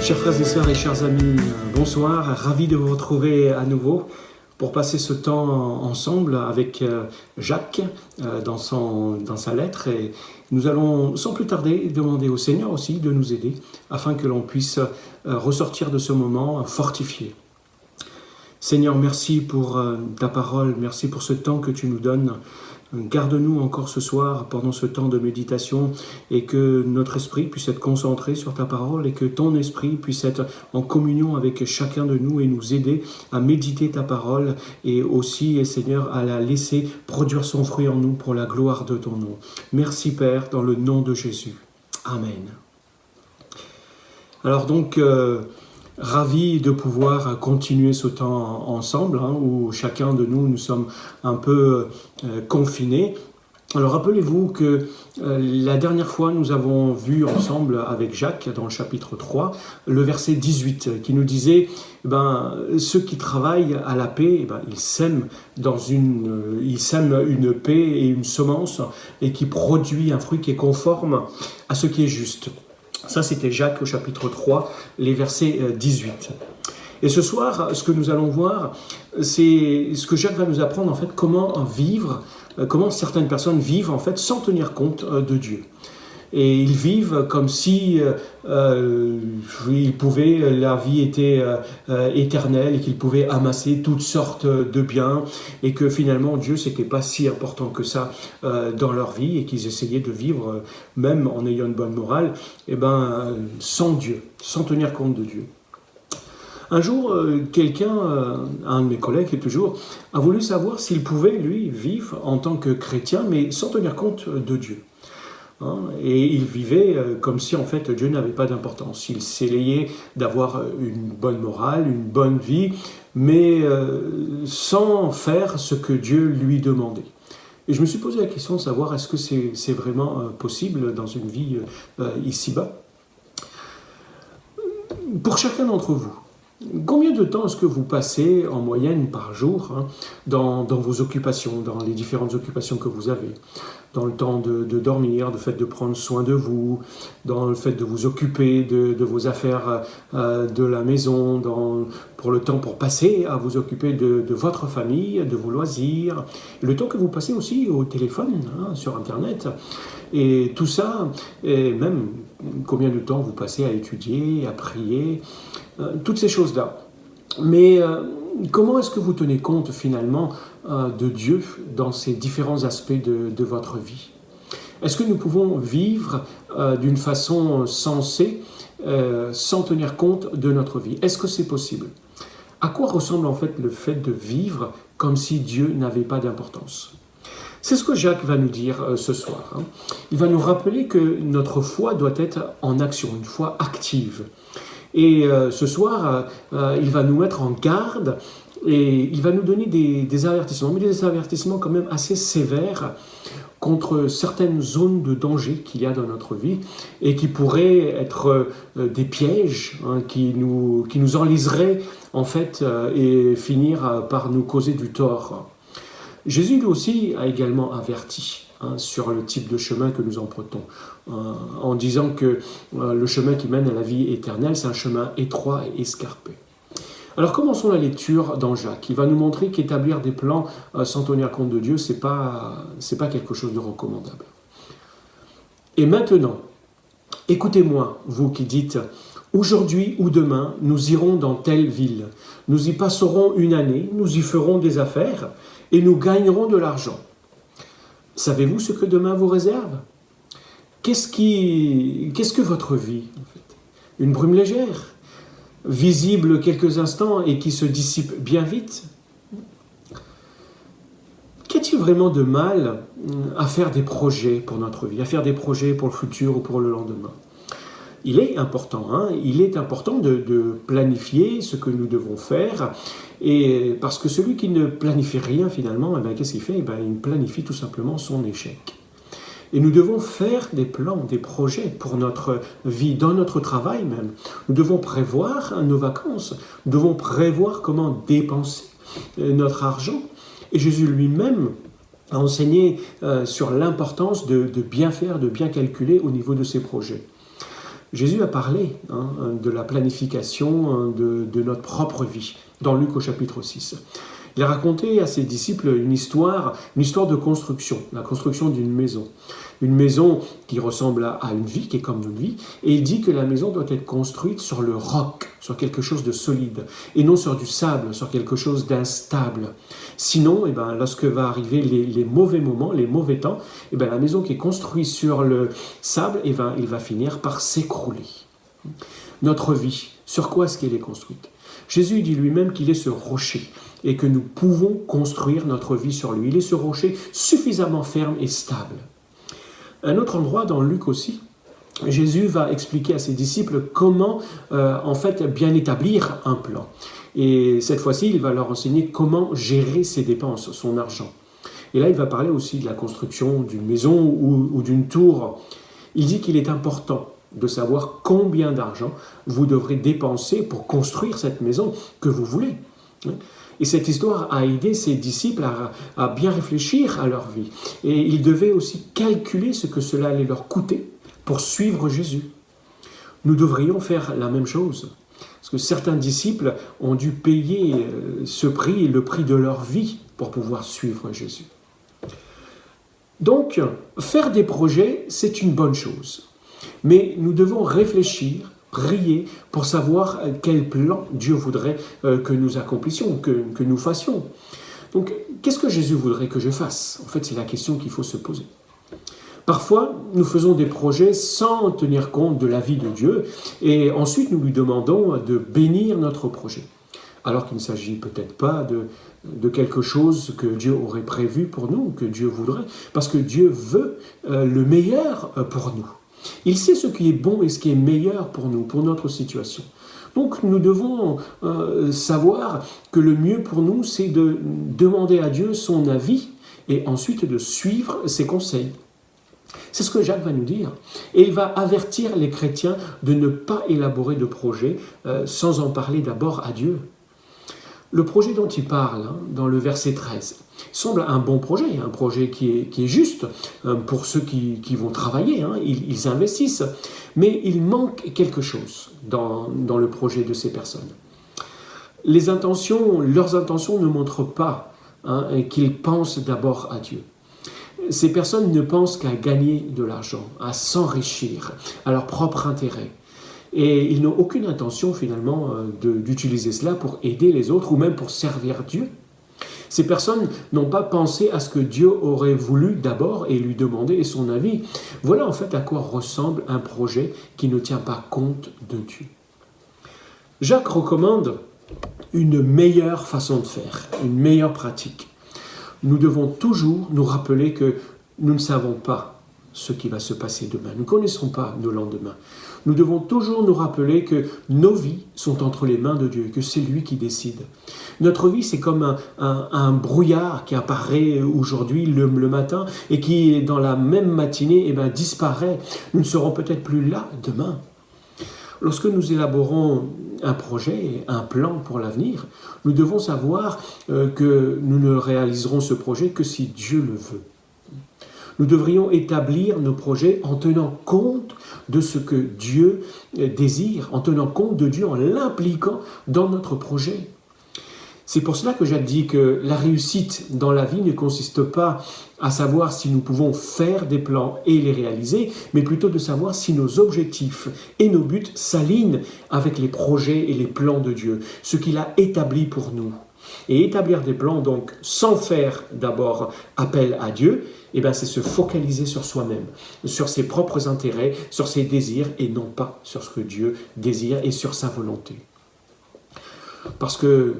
Chers frères et sœurs et chers amis, bonsoir, ravi de vous retrouver à nouveau pour passer ce temps ensemble avec Jacques dans sa lettre. Et nous allons sans plus tarder demander au Seigneur aussi de nous aider afin que l'on puisse ressortir de ce moment fortifié. Seigneur, merci pour ta parole, merci pour ce temps que tu nous donnes. Garde-nous encore ce soir pendant ce temps de méditation et que notre esprit puisse être concentré sur ta parole et que ton esprit puisse être en communion avec chacun de nous et nous aider à méditer ta parole et aussi, Seigneur, à la laisser produire son fruit en nous pour la gloire de ton nom. Merci Père, dans le nom de Jésus. Amen. Alors donc, ravi de pouvoir continuer ce temps ensemble, où chacun de nous sommes un peu confinés. Alors rappelez-vous que la dernière fois, nous avons vu ensemble avec Jacques, dans le chapitre 3, le verset 18, qui nous disait ceux qui travaillent à la paix, ils sèment une paix et une semence, et qui produit un fruit qui est conforme à ce qui est juste. Ça, c'était Jacques au chapitre 3, les versets 18. Et ce soir, ce que nous allons voir, c'est ce que Jacques va nous apprendre, en fait, comment certaines personnes vivent, en fait, sans tenir compte de Dieu. Et ils vivent comme si leur vie était éternelle et qu'ils pouvaient amasser toutes sortes de biens et que finalement Dieu, c'était pas si important que ça dans leur vie et qu'ils essayaient de vivre, même en ayant une bonne morale, sans Dieu, sans tenir compte de Dieu. Un jour, un de mes collègues toujours, a voulu savoir s'il pouvait, lui, vivre en tant que chrétien, mais sans tenir compte de Dieu. Et il vivait comme si en fait Dieu n'avait pas d'importance. Il s'essayait d'avoir une bonne morale, une bonne vie, mais sans faire ce que Dieu lui demandait. Et je me suis posé la question de savoir est-ce que c'est vraiment possible dans une vie ici-bas. Pour chacun d'entre vous, combien de temps est-ce que vous passez en moyenne par jour dans vos occupations, dans les différentes occupations que vous avez, dans le temps de dormir, le fait de prendre soin de vous, dans le fait de vous occuper de vos affaires de la maison, pour le temps pour passer à vous occuper de votre famille, de vos loisirs, le temps que vous passez aussi au téléphone, sur Internet, et tout ça, et même combien de temps vous passez à étudier, à prier, toutes ces choses-là. Mais comment est-ce que vous tenez compte finalement de Dieu dans ces différents aspects de votre vie? Est-ce que nous pouvons vivre d'une façon sensée sans tenir compte de notre vie? Est-ce que c'est possible? À quoi ressemble en fait le fait de vivre comme si Dieu n'avait pas d'importance? C'est ce que Jacques va nous dire ce soir. Il va nous rappeler que notre foi doit être en action, une foi active. Et ce soir, il va nous mettre en garde et il va nous donner des avertissements, mais des avertissements quand même assez sévères contre certaines zones de danger qu'il y a dans notre vie et qui pourraient être des pièges qui nous enliseraient en fait et finir par nous causer du tort. Jésus lui aussi a également averti sur le type de chemin que nous empruntons, en disant que le chemin qui mène à la vie éternelle, c'est un chemin étroit et escarpé. Alors commençons la lecture dans Jacques. Il va nous montrer qu'établir des plans sans tenir compte de Dieu, c'est pas quelque chose de recommandable. Et maintenant, écoutez-moi, vous qui dites « Aujourd'hui ou demain, nous irons dans telle ville. Nous y passerons une année, nous y ferons des affaires et nous gagnerons de l'argent. » Savez-vous ce que demain vous réserve? Qu'est-ce que votre vie, en fait? Une brume légère, visible quelques instants et qui se dissipe bien vite? Qu'y a-t-il vraiment de mal à faire des projets pour notre vie, à faire des projets pour le futur ou pour le lendemain? Il est important de planifier ce que nous devons faire, et parce que celui qui ne planifie rien finalement, qu'est-ce qu'il fait? Il planifie tout simplement son échec. Et nous devons faire des plans, des projets pour notre vie, dans notre travail même. Nous devons prévoir nos vacances, nous devons prévoir comment dépenser notre argent. Et Jésus lui-même a enseigné sur l'importance de bien faire, de bien calculer au niveau de ses projets. Jésus a parlé de la planification de notre propre vie, dans Luc au chapitre 6. Il a raconté à ses disciples une histoire de construction, la construction d'une maison. Une maison qui ressemble à une vie, qui est comme une vie, et il dit que la maison doit être construite sur le roc, sur quelque chose de solide, et non sur du sable, sur quelque chose d'instable. Sinon, lorsque va arriver les mauvais moments, les mauvais temps, la maison qui est construite sur le sable, il va finir par s'écrouler. Notre vie, sur quoi est-ce qu'elle est construite? Jésus dit lui-même qu'il est ce rocher et que nous pouvons construire notre vie sur lui. Il est ce rocher suffisamment ferme et stable. Un autre endroit dans Luc aussi, Jésus va expliquer à ses disciples comment bien établir un plan. Et cette fois-ci, il va leur enseigner comment gérer ses dépenses, son argent. Et là, il va parler aussi de la construction d'une maison ou d'une tour. Il dit qu'il est important de savoir combien d'argent vous devrez dépenser pour construire cette maison que vous voulez. Et cette histoire a aidé ses disciples à bien réfléchir à leur vie. Et ils devaient aussi calculer ce que cela allait leur coûter pour suivre Jésus. Nous devrions faire la même chose. Parce que certains disciples ont dû payer ce prix, le prix de leur vie, pour pouvoir suivre Jésus. Donc, faire des projets, c'est une bonne chose. Mais nous devons réfléchir, prier pour savoir quel plan Dieu voudrait que nous accomplissions, que nous fassions. Donc, qu'est-ce que Jésus voudrait que je fasse? En fait, c'est la question qu'il faut se poser. Parfois, nous faisons des projets sans tenir compte de la vie de Dieu et ensuite nous lui demandons de bénir notre projet. Alors qu'il ne s'agit peut-être pas de quelque chose que Dieu aurait prévu pour nous, que Dieu voudrait, parce que Dieu veut le meilleur pour nous. Il sait ce qui est bon et ce qui est meilleur pour nous, pour notre situation. Donc nous devons savoir que le mieux pour nous, c'est de demander à Dieu son avis et ensuite de suivre ses conseils. C'est ce que Jacques va nous dire. Et il va avertir les chrétiens de ne pas élaborer de projet sans en parler d'abord à Dieu. Le projet dont il parle, dans le verset 13, semble un bon projet, un projet qui est juste pour ceux qui vont travailler, ils investissent. Mais il manque quelque chose dans le projet de ces personnes. Leurs intentions ne montrent pas qu'ils pensent d'abord à Dieu. Ces personnes ne pensent qu'à gagner de l'argent, à s'enrichir, à leur propre intérêt. Et ils n'ont aucune intention finalement d'utiliser cela pour aider les autres ou même pour servir Dieu. Ces personnes n'ont pas pensé à ce que Dieu aurait voulu d'abord et lui demander son avis. Voilà en fait à quoi ressemble un projet qui ne tient pas compte de Dieu. Jacques recommande une meilleure façon de faire, une meilleure pratique. Nous devons toujours nous rappeler que nous ne savons pas ce qui va se passer demain. Nous ne connaissons pas nos lendemains. Nous devons toujours nous rappeler que nos vies sont entre les mains de Dieu, que c'est lui qui décide. Notre vie, c'est comme un brouillard qui apparaît aujourd'hui le matin et qui, dans la même matinée, disparaît. Nous ne serons peut-être plus là demain. Lorsque nous élaborons un projet, un plan pour l'avenir, nous devons savoir que nous ne réaliserons ce projet que si Dieu le veut. Nous devrions établir nos projets en tenant compte de ce que Dieu désire, en tenant compte de Dieu, en l'impliquant dans notre projet. C'est pour cela que Jacques dit que la réussite dans la vie ne consiste pas à savoir si nous pouvons faire des plans et les réaliser, mais plutôt de savoir si nos objectifs et nos buts s'alignent avec les projets et les plans de Dieu, ce qu'il a établi pour nous. Et établir des plans, donc, sans faire d'abord appel à Dieu, c'est se focaliser sur soi-même, sur ses propres intérêts, sur ses désirs, et non pas sur ce que Dieu désire et sur sa volonté. Parce que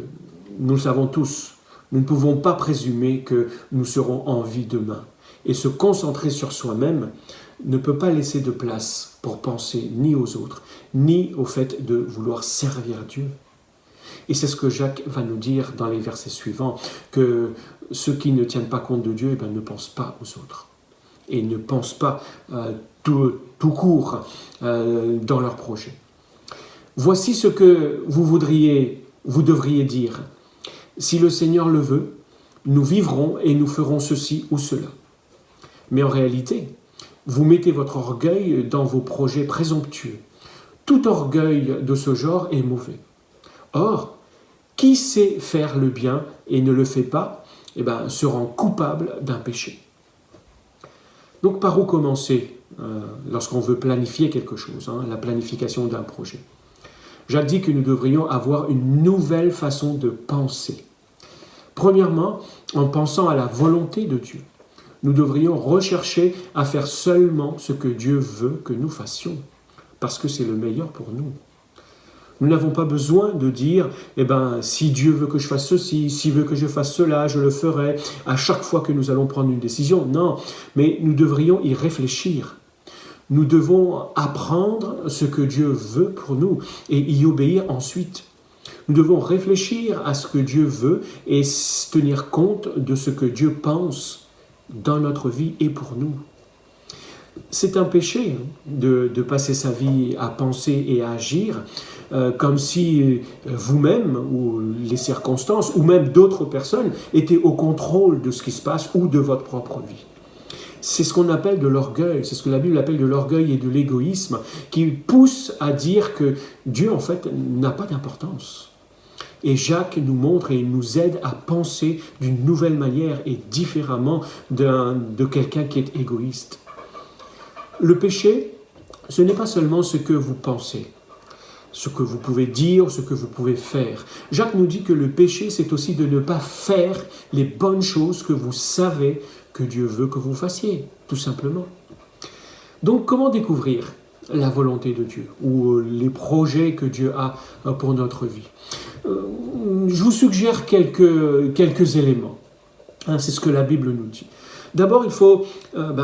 nous le savons tous, nous ne pouvons pas présumer que nous serons en vie demain. Et se concentrer sur soi-même ne peut pas laisser de place pour penser ni aux autres, ni au fait de vouloir servir Dieu. Et c'est ce que Jacques va nous dire dans les versets suivants, que ceux qui ne tiennent pas compte de Dieu ne pensent pas aux autres. Et ne pensent pas tout court dans leur projet. Voici ce que vous devriez dire. Si le Seigneur le veut, nous vivrons et nous ferons ceci ou cela. Mais en réalité, vous mettez votre orgueil dans vos projets présomptueux. Tout orgueil de ce genre est mauvais. Or, qui sait faire le bien et ne le fait pas, se rend coupable d'un péché. Donc par où commencer lorsqu'on veut planifier quelque chose, la planification d'un projet? Jacques dit que nous devrions avoir une nouvelle façon de penser. Premièrement, en pensant à la volonté de Dieu. Nous devrions rechercher à faire seulement ce que Dieu veut que nous fassions, parce que c'est le meilleur pour nous. Nous n'avons pas besoin de dire, si Dieu veut que je fasse ceci, s'il veut que je fasse cela, je le ferai, à chaque fois que nous allons prendre une décision. Non, mais nous devrions y réfléchir. Nous devons apprendre ce que Dieu veut pour nous et y obéir ensuite. Nous devons réfléchir à ce que Dieu veut et tenir compte de ce que Dieu pense dans notre vie et pour nous. C'est un péché de passer sa vie à penser et à agir comme si vous-même ou les circonstances ou même d'autres personnes étaient au contrôle de ce qui se passe ou de votre propre vie. C'est ce qu'on appelle de l'orgueil, c'est ce que la Bible appelle de l'orgueil et de l'égoïsme qui pousse à dire que Dieu en fait n'a pas d'importance. Et Jacques nous montre et nous aide à penser d'une nouvelle manière et différemment de quelqu'un qui est égoïste. Le péché, ce n'est pas seulement ce que vous pensez, ce que vous pouvez dire, ce que vous pouvez faire. Jacques nous dit que le péché, c'est aussi de ne pas faire les bonnes choses que vous savez que Dieu veut que vous fassiez, tout simplement. Donc, comment découvrir la volonté de Dieu ou les projets que Dieu a pour notre vie? Je vous suggère quelques éléments. C'est ce que la Bible nous dit. D'abord, il faut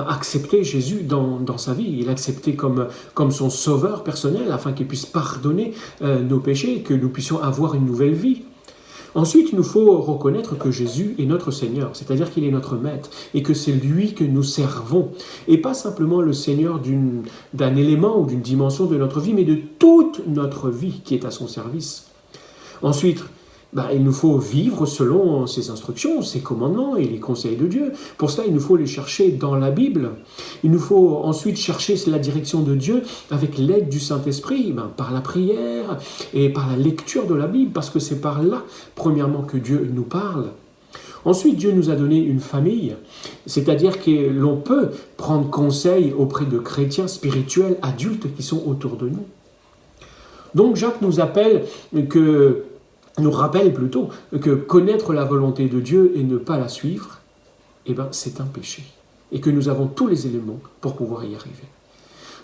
accepter Jésus dans sa vie. Il l'accepter comme son sauveur personnel afin qu'il puisse pardonner nos péchés et que nous puissions avoir une nouvelle vie. Ensuite, il nous faut reconnaître que Jésus est notre Seigneur, c'est-à-dire qu'il est notre Maître et que c'est lui que nous servons. Et pas simplement le Seigneur d'un élément ou d'une dimension de notre vie, mais de toute notre vie qui est à son service. Ensuite, il nous faut vivre selon ses instructions, ses commandements et les conseils de Dieu. Pour cela, il nous faut les chercher dans la Bible. Il nous faut ensuite chercher la direction de Dieu avec l'aide du Saint-Esprit, par la prière et par la lecture de la Bible, parce que c'est par là, premièrement, que Dieu nous parle. Ensuite, Dieu nous a donné une famille, c'est-à-dire que l'on peut prendre conseil auprès de chrétiens spirituels, adultes qui sont autour de nous. Donc Jacques nous rappelle plutôt que connaître la volonté de Dieu et ne pas la suivre, c'est un péché. Et que nous avons tous les éléments pour pouvoir y arriver.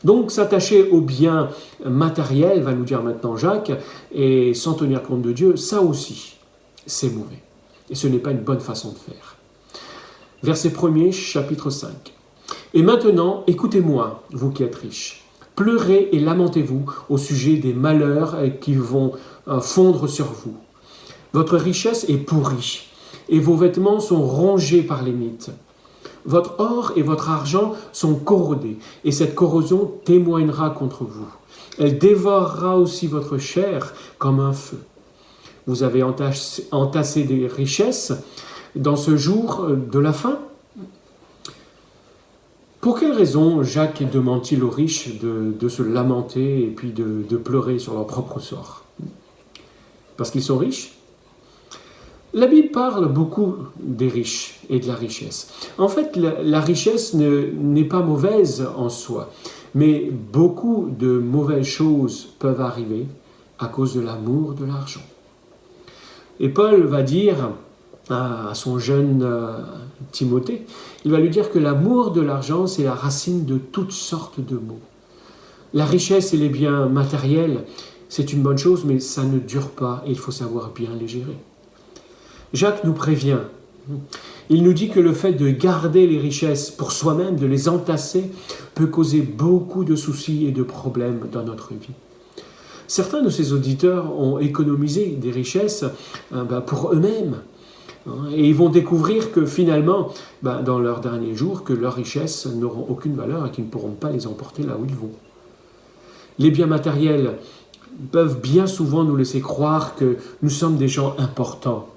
Donc s'attacher aux biens matériels, va nous dire maintenant Jacques, et sans tenir compte de Dieu, ça aussi, c'est mauvais. Et ce n'est pas une bonne façon de faire. Verset 1er, chapitre 5. Et maintenant, écoutez-moi, vous qui êtes riches. Pleurez et lamentez-vous au sujet des malheurs qui vont fondre sur vous. Votre richesse est pourrie et vos vêtements sont rongés par les mythes. Votre or et votre argent sont corrodés et cette corrosion témoignera contre vous. Elle dévorera aussi votre chair comme un feu. Vous avez entassé des richesses dans ce jour de la fin. Pour quelle raison Jacques demande-t-il aux riches de se lamenter et puis de pleurer sur leur propre sort? Parce qu'ils sont riches? La Bible parle beaucoup des riches et de la richesse. En fait, la richesse n'est pas mauvaise en soi, mais beaucoup de mauvaises choses peuvent arriver à cause de l'amour de l'argent. Et Paul va dire à son jeune Timothée, il va lui dire que l'amour de l'argent, c'est la racine de toutes sortes de maux. La richesse et les biens matériels, c'est une bonne chose, mais ça ne dure pas et il faut savoir bien les gérer. Jacques nous prévient. Il nous dit que le fait de garder les richesses pour soi-même, de les entasser, peut causer beaucoup de soucis et de problèmes dans notre vie. Certains de ces auditeurs ont économisé des richesses pour eux-mêmes. Et ils vont découvrir que finalement, dans leurs derniers jours, que leurs richesses n'auront aucune valeur et qu'ils ne pourront pas les emporter là où ils vont. Les biens matériels peuvent bien souvent nous laisser croire que nous sommes des gens importants.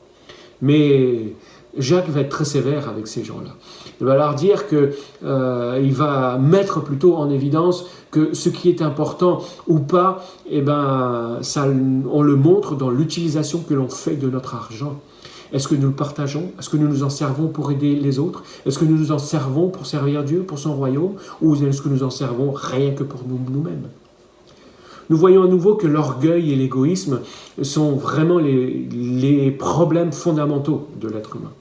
Mais Jacques va être très sévère avec ces gens-là. Il va leur dire qu'il va mettre plutôt en évidence que ce qui est important ou pas, on le montre dans l'utilisation que l'on fait de notre argent. Est-ce que nous le partageons? Est-ce que nous nous en servons pour aider les autres? Est-ce que nous nous en servons pour servir Dieu, pour son royaume? Ou est-ce que nous en servons rien que pour nous-mêmes? Nous voyons à nouveau que l'orgueil et l'égoïsme sont vraiment les problèmes fondamentaux de l'être humain.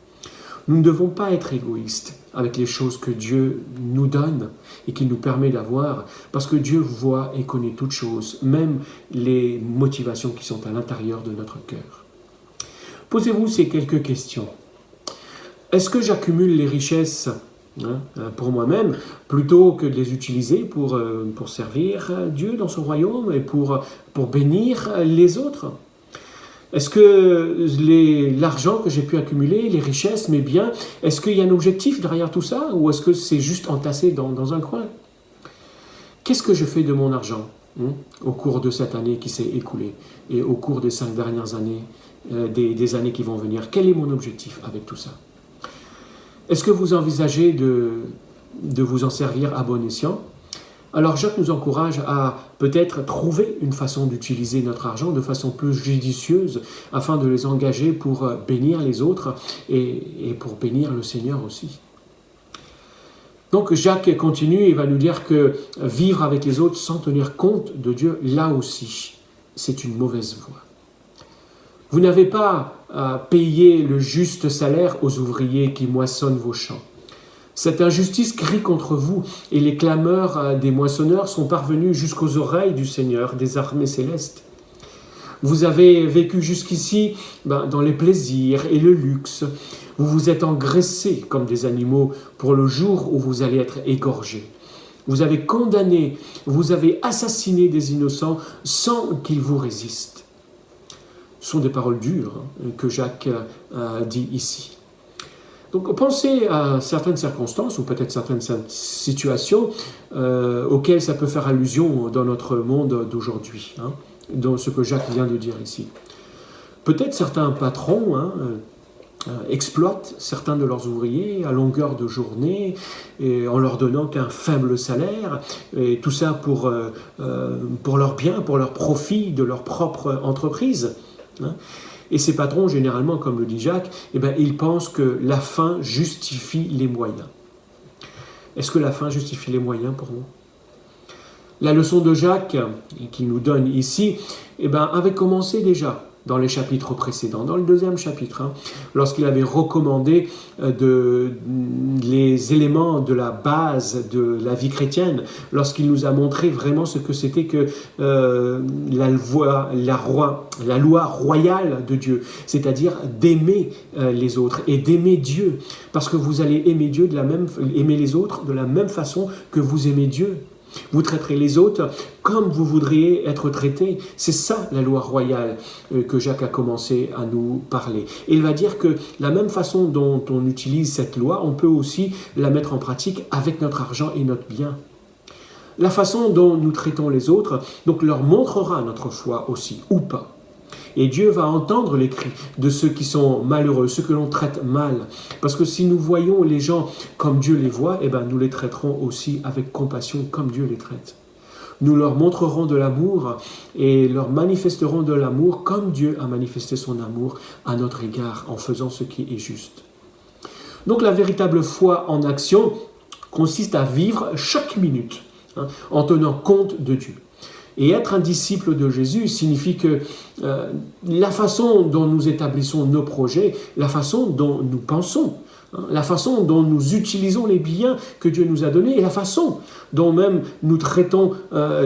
Nous ne devons pas être égoïstes avec les choses que Dieu nous donne et qu'il nous permet d'avoir, parce que Dieu voit et connaît toutes choses, même les motivations qui sont à l'intérieur de notre cœur. Posez-vous ces quelques questions. Est-ce que j'accumule les richesses pour moi-même, plutôt que de les utiliser pour servir Dieu dans son royaume et pour bénir les autres? Est-ce que l'argent que j'ai pu accumuler, les richesses, mes biens, est-ce qu'il y a un objectif derrière tout ça, ou est-ce que c'est juste entassé dans un coin? Qu'est-ce que je fais de mon argent au cours de cette année qui s'est écoulée et au cours des 5 dernières années, des années qui vont venir? Quel est mon objectif avec tout ça? Est-ce que vous envisagez de vous en servir à bon escient? Alors Jacques nous encourage à peut-être trouver une façon d'utiliser notre argent de façon plus judicieuse afin de les engager pour bénir les autres et pour bénir le Seigneur aussi. Donc Jacques continue et va nous dire que vivre avec les autres sans tenir compte de Dieu, là aussi, c'est une mauvaise voie. Vous n'avez pas à payer le juste salaire aux ouvriers qui moissonnent vos champs. Cette injustice crie contre vous et les clameurs des moissonneurs sont parvenues jusqu'aux oreilles du Seigneur des armées célestes. Vous avez vécu jusqu'ici dans les plaisirs et le luxe. Vous vous êtes engraissés comme des animaux pour le jour où vous allez être égorgés. Vous avez condamné, vous avez assassiné des innocents sans qu'ils vous résistent. Ce sont des paroles dures que Jacques dit ici. Donc pensez à certaines circonstances ou peut-être certaines situations auxquelles ça peut faire allusion dans notre monde d'aujourd'hui, dans ce que Jacques vient de dire ici. Peut-être certains patrons exploitent certains de leurs ouvriers à longueur de journée et en leur donnant qu'un faible salaire, et tout ça pour leur bien, pour leur profit de leur propre entreprise. Et ces patrons, généralement, comme le dit Jacques, ils pensent que la fin justifie les moyens. Est-ce que la fin justifie les moyens pour nous? La leçon de Jacques, qu'il nous donne ici, avait commencé déjà dans les chapitres précédents, dans le 2e chapitre, lorsqu'il avait recommandé les éléments de la base de la vie chrétienne, lorsqu'il nous a montré vraiment ce que c'était que la loi royale de Dieu, c'est-à-dire d'aimer les autres et d'aimer Dieu, parce que vous allez aimer Dieu aimer les autres de la même façon que vous aimez Dieu. Vous traiterez les autres comme vous voudriez être traités. C'est ça la loi royale que Jacques a commencé à nous parler. Et il va dire que la même façon dont on utilise cette loi, on peut aussi la mettre en pratique avec notre argent et notre bien. La façon dont nous traitons les autres, donc leur montrera notre foi aussi, ou pas. Et Dieu va entendre les cris de ceux qui sont malheureux, ceux que l'on traite mal. Parce que si nous voyons les gens comme Dieu les voit, nous les traiterons aussi avec compassion comme Dieu les traite. Nous leur montrerons de l'amour et leur manifesterons de l'amour comme Dieu a manifesté son amour à notre égard en faisant ce qui est juste. Donc la véritable foi en action consiste à vivre chaque minute en tenant compte de Dieu. Et être un disciple de Jésus signifie que la façon dont nous établissons nos projets, la façon dont nous pensons, la façon dont nous utilisons les biens que Dieu nous a donnés et la façon dont même nous traitons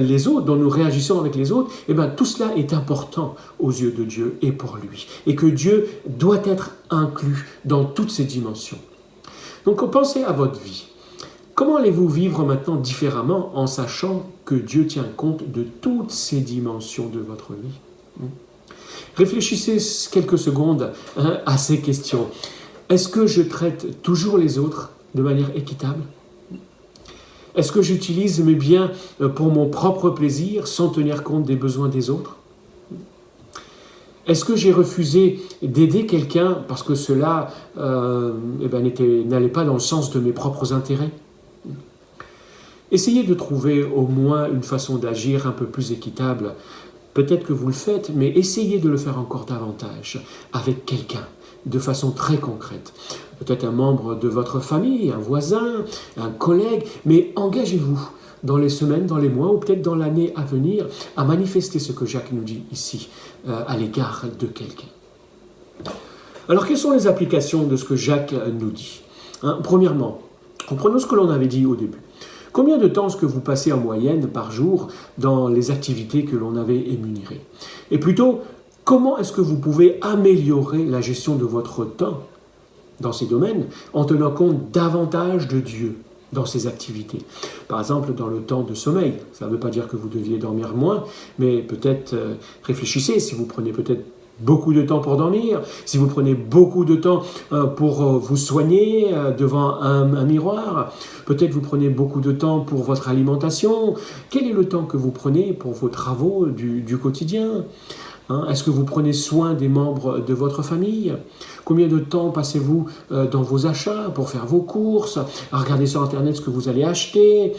les autres, dont nous réagissons avec les autres, tout cela est important aux yeux de Dieu et pour lui. Et que Dieu doit être inclus dans toutes ces dimensions. Donc pensez à votre vie. Comment allez-vous vivre maintenant différemment en sachant que Dieu tient compte de toutes ces dimensions de votre vie? Réfléchissez quelques secondes à ces questions. Est-ce que je traite toujours les autres de manière équitable? Est-ce que j'utilise mes biens pour mon propre plaisir sans tenir compte des besoins des autres? Est-ce que j'ai refusé d'aider quelqu'un parce que cela n'allait pas dans le sens de mes propres intérêts? Essayez de trouver au moins une façon d'agir un peu plus équitable. Peut-être que vous le faites, mais essayez de le faire encore davantage avec quelqu'un, de façon très concrète. Peut-être un membre de votre famille, un voisin, un collègue, mais engagez-vous dans les semaines, dans les mois ou peut-être dans l'année à venir à manifester ce que Jacques nous dit ici à l'égard de quelqu'un. Alors, quelles sont les applications de ce que Jacques nous dit? Premièrement, comprenons ce que l'on avait dit au début. Combien de temps est-ce que vous passez en moyenne par jour dans les activités que l'on avait énumérées? Et plutôt, comment est-ce que vous pouvez améliorer la gestion de votre temps dans ces domaines en tenant compte davantage de Dieu dans ces activités? Par exemple, dans le temps de sommeil. Ça ne veut pas dire que vous deviez dormir moins, mais peut-être réfléchissez si vous prenez peut-être beaucoup de temps pour dormir, si vous prenez beaucoup de temps pour vous soigner devant un miroir, peut-être vous prenez beaucoup de temps pour votre alimentation. Quel est le temps que vous prenez pour vos travaux du quotidien? Est-ce que vous prenez soin des membres de votre famille? Combien de temps passez-vous dans vos achats pour faire vos courses, à regarder sur Internet ce que vous allez acheter?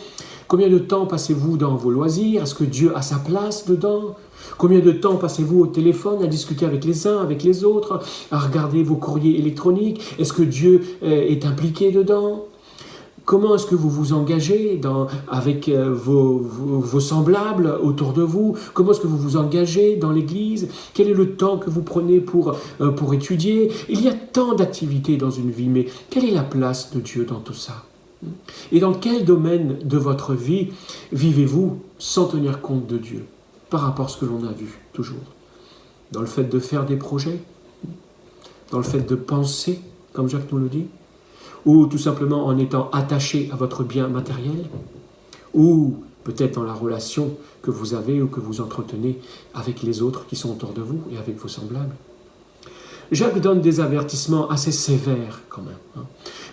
Combien de temps passez-vous dans vos loisirs? Est-ce que Dieu a sa place dedans? Combien de temps passez-vous au téléphone à discuter avec les uns, avec les autres, à regarder vos courriers électroniques? Est-ce que Dieu est impliqué dedans? Comment est-ce que vous vous engagez avec vos semblables autour de vous? Comment est-ce que vous vous engagez dans l'Église? Quel est le temps que vous prenez pour étudier? Il y a tant d'activités dans une vie, mais quelle est la place de Dieu dans tout ça? Et dans quel domaine de votre vie vivez-vous sans tenir compte de Dieu par rapport à ce que l'on a vu toujours? Dans le fait de faire des projets? Dans le fait de penser, comme Jacques nous le dit? Ou tout simplement en étant attaché à votre bien matériel? Ou peut-être dans la relation que vous avez ou que vous entretenez avec les autres qui sont autour de vous et avec vos semblables? Jacques donne des avertissements assez sévères quand même.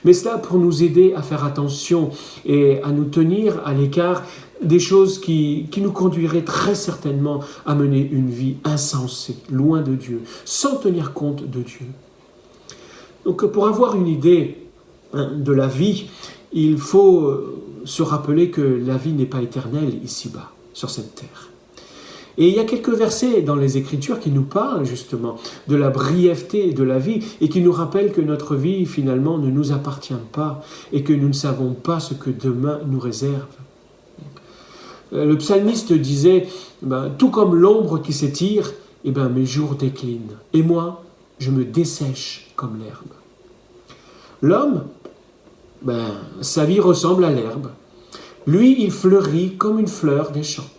Mais cela pour nous aider à faire attention et à nous tenir à l'écart des choses qui nous conduiraient très certainement à mener une vie insensée, loin de Dieu, sans tenir compte de Dieu. Donc pour avoir une idée de la vie, il faut se rappeler que la vie n'est pas éternelle ici-bas, sur cette terre. Et il y a quelques versets dans les Écritures qui nous parlent justement de la brièveté de la vie et qui nous rappellent que notre vie finalement ne nous appartient pas et que nous ne savons pas ce que demain nous réserve. Le psalmiste disait, tout comme l'ombre qui s'étire, mes jours déclinent. Et moi, je me dessèche comme l'herbe. L'homme, sa vie ressemble à l'herbe. Lui, il fleurit comme une fleur des champs.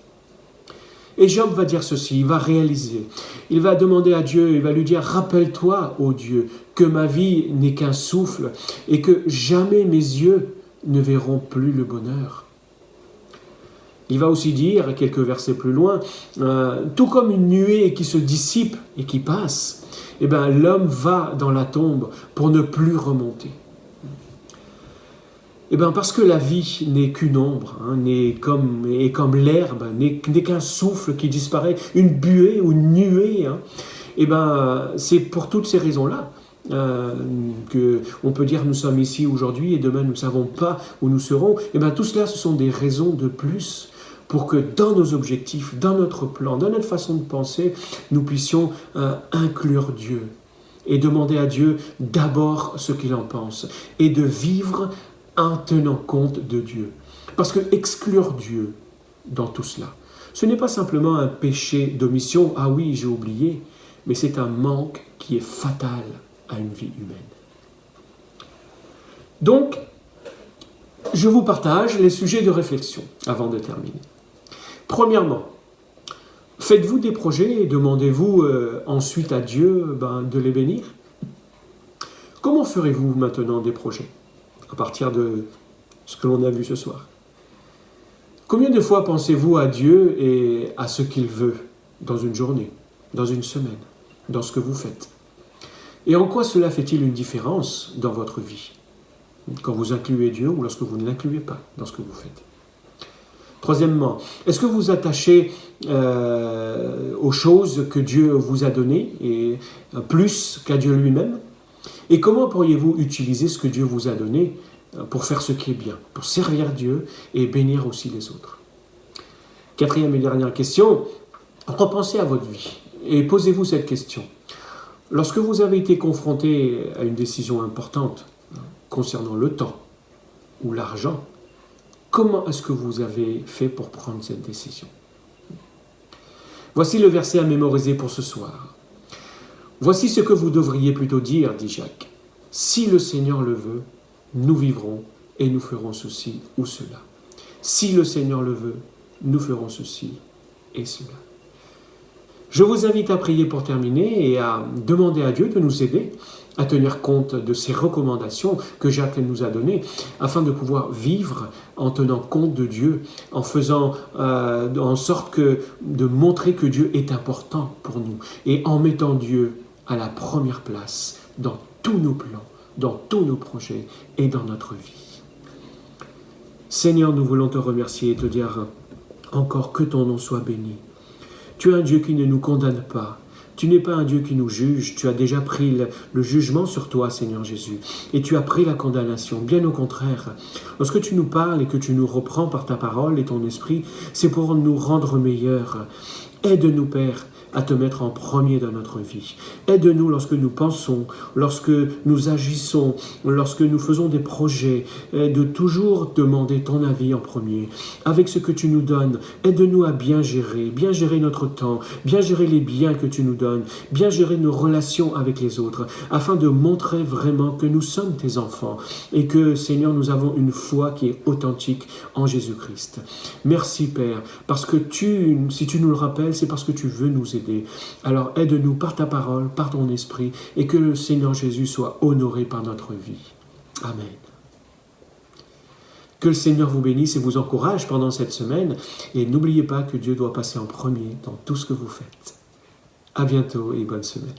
Et Job va dire ceci, il va réaliser. Il va demander à Dieu, il va lui dire, rappelle-toi, ô Dieu, que ma vie n'est qu'un souffle et que jamais mes yeux ne verront plus le bonheur. Il va aussi dire, quelques versets plus loin, tout comme une nuée qui se dissipe et qui passe, l'homme va dans la tombe pour ne plus remonter. Parce que la vie n'est qu'une ombre, n'est comme l'herbe, n'est qu'un souffle qui disparaît, une buée ou une nuée. C'est pour toutes ces raisons-là qu'on peut dire nous sommes ici aujourd'hui et demain nous ne savons pas où nous serons. Tout cela, ce sont des raisons de plus pour que dans nos objectifs, dans notre plan, dans notre façon de penser, nous puissions inclure Dieu et demander à Dieu d'abord ce qu'il en pense et de vivre en tenant compte de Dieu. Parce que exclure Dieu dans tout cela, ce n'est pas simplement un péché d'omission, ah oui, j'ai oublié, mais c'est un manque qui est fatal à une vie humaine. Donc, je vous partage les sujets de réflexion avant de terminer. Premièrement, faites-vous des projets et demandez-vous ensuite à Dieu de les bénir? Comment ferez-vous maintenant des projets à partir de ce que l'on a vu ce soir? Combien de fois pensez-vous à Dieu et à ce qu'il veut dans une journée, dans une semaine, dans ce que vous faites? Et en quoi cela fait-il une différence dans votre vie, quand vous incluez Dieu ou lorsque vous ne l'incluez pas dans ce que vous faites? Troisièmement, est-ce que vous vous attachez aux choses que Dieu vous a données, et plus qu'à Dieu lui-même? Et comment pourriez-vous utiliser ce que Dieu vous a donné pour faire ce qui est bien, pour servir Dieu et bénir aussi les autres? Quatrième et dernière question, repensez à votre vie et posez-vous cette question. Lorsque vous avez été confronté à une décision importante concernant le temps ou l'argent, comment est-ce que vous avez fait pour prendre cette décision? Voici le verset à mémoriser pour ce soir. Voici ce que vous devriez plutôt dire, dit Jacques. Si le Seigneur le veut, nous vivrons et nous ferons ceci ou cela. Si le Seigneur le veut, nous ferons ceci et cela. Je vous invite à prier pour terminer et à demander à Dieu de nous aider à tenir compte de ces recommandations que Jacques nous a données, afin de pouvoir vivre en tenant compte de Dieu, en faisant en sorte de montrer que Dieu est important pour nous, et en mettant Dieu à la première place dans tous nos plans, dans tous nos projets et dans notre vie. Seigneur, nous voulons te remercier et te dire encore que ton nom soit béni. Tu es un Dieu qui ne nous condamne pas. Tu n'es pas un Dieu qui nous juge. Tu as déjà pris le jugement sur toi, Seigneur Jésus. Et tu as pris la condamnation. Bien au contraire. Lorsque tu nous parles et que tu nous reprends par ta parole et ton esprit, c'est pour nous rendre meilleurs. Aide-nous, Père, à te mettre en premier dans notre vie. Aide-nous lorsque nous pensons, lorsque nous agissons, lorsque nous faisons des projets, de toujours demander ton avis en premier. Avec ce que tu nous donnes, aide-nous à bien gérer notre temps, bien gérer les biens que tu nous donnes, bien gérer nos relations avec les autres, afin de montrer vraiment que nous sommes tes enfants et que, Seigneur, nous avons une foi qui est authentique en Jésus-Christ. Merci, Père, parce que si tu nous le rappelles, c'est parce que tu veux nous aider. Alors aide-nous par ta parole, par ton esprit, et que le Seigneur Jésus soit honoré par notre vie. Amen. Que le Seigneur vous bénisse et vous encourage pendant cette semaine, et n'oubliez pas que Dieu doit passer en premier dans tout ce que vous faites. À bientôt et bonne semaine.